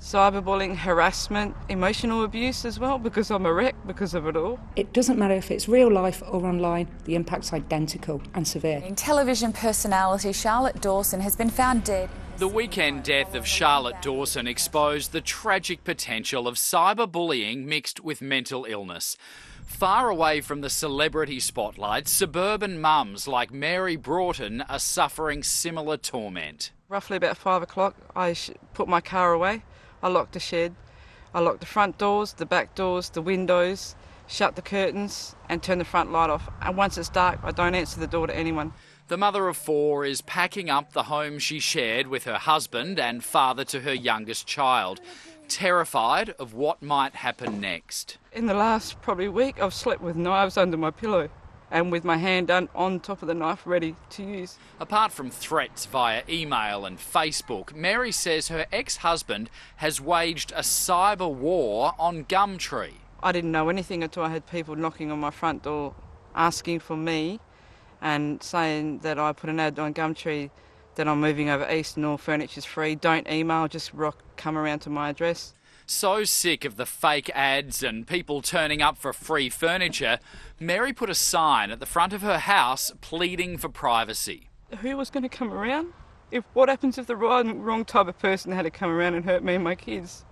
Cyberbullying, harassment, emotional abuse as well, because I'm a wreck because of it all. It doesn't matter if it's real life or online, the impact's identical and severe. Television personality Charlotte Dawson has been found dead. The weekend death of Charlotte Dawson exposed the tragic potential of cyberbullying mixed with mental illness. Far away from the celebrity spotlight, suburban mums like Mary Broughton are suffering similar torment. Roughly about 5 o'clock, I put my car away. I locked the shed. I locked the front doors, the back doors, the windows, shut the curtains and turn the front light off. And once it's dark, I don't answer the door to anyone. The mother of four is packing up the home she shared with her husband and father to her youngest child, terrified of what might happen next. In the last probably week, I've slept with knives under my pillow and with my hand on top of the knife ready to use. Apart from threats via email and Facebook, Mary says her ex-husband has waged a cyber war on Gumtree. I didn't know anything until I had people knocking on my front door asking for me and saying that I put an ad on Gumtree that I'm moving over east and all furniture's free. Don't email, just come around to my address. So sick of the fake ads and people turning up for free furniture, Mary put a sign at the front of her house pleading for privacy. Who was going to come around? What happens if the wrong type of person had to come around and hurt me and my kids?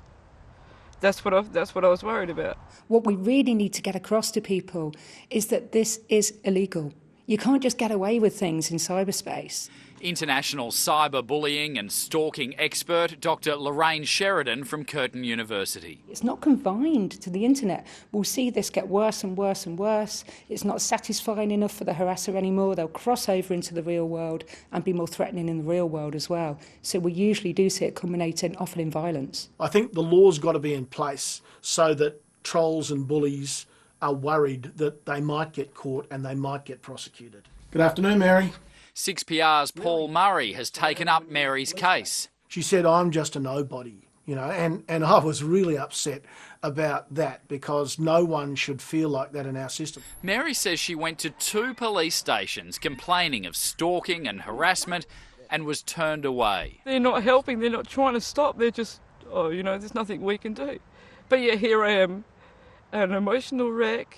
That's what I was worried about. What we really need to get across to people is that this is illegal. You can't just get away with things in cyberspace. International cyberbullying and stalking expert Dr. Lorraine Sheridan from Curtin University. It's not confined to the internet. We'll see this get worse and worse and worse. It's not satisfying enough for the harasser anymore. They'll cross over into the real world and be more threatening in the real world as well. So we usually do see it culminating often in violence. I think the law's got to be in place so that trolls and bullies are worried that they might get caught and they might get prosecuted. Good afternoon, Mary. 6PR's Paul Murray has taken up Mary's case. She said, I'm just a nobody, and I was really upset about that because no one should feel like that in our system. Mary says she went to 2 police stations complaining of stalking and harassment and was turned away. They're not helping, they're not trying to stop, they're just, there's nothing we can do. But yeah, here I am, an emotional wreck,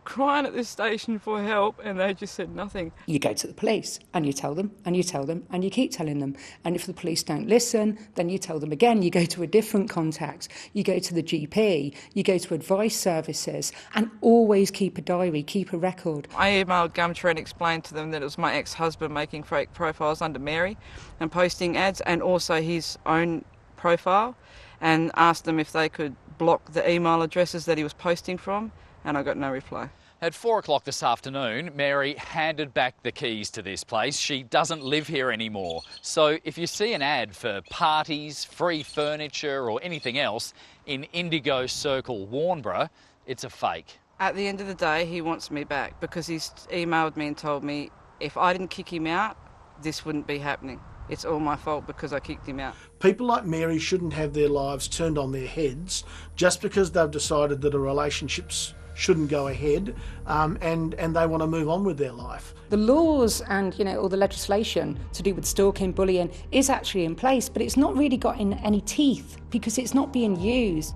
crying at this station for help, and they just said nothing. You go to the police and you tell them and you tell them and you keep telling them. And if the police don't listen, then you tell them again. You go to a different contact. You go to the GP. You go to advice services, and always keep a diary, keep a record. I emailed Gumtree and explained to them that it was my ex-husband making fake profiles under Mary and posting ads, and also his own profile, and asked them if they could block the email addresses that he was posting from, and I got no reply. At 4 o'clock this afternoon, Mary handed back the keys to this place. She doesn't live here anymore. So if you see an ad for parties, free furniture or anything else in Indigo Circle, Warnbro, it's a fake. At the end of the day, he wants me back because he's emailed me and told me if I didn't kick him out, this wouldn't be happening. It's all my fault because I kicked him out. People like Mary shouldn't have their lives turned on their heads just because they've decided that a relationship's shouldn't go ahead and they want to move on with their life. The laws and all the legislation to do with stalking, bullying is actually in place, but it's not really got in any teeth because it's not being used.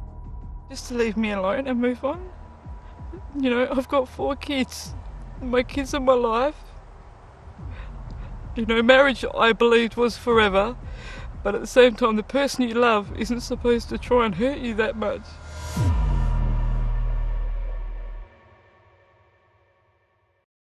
Just to leave me alone and move on. I've got 4 kids. My kids are my life. Marriage I believed was forever, but at the same time the person you love isn't supposed to try and hurt you that much.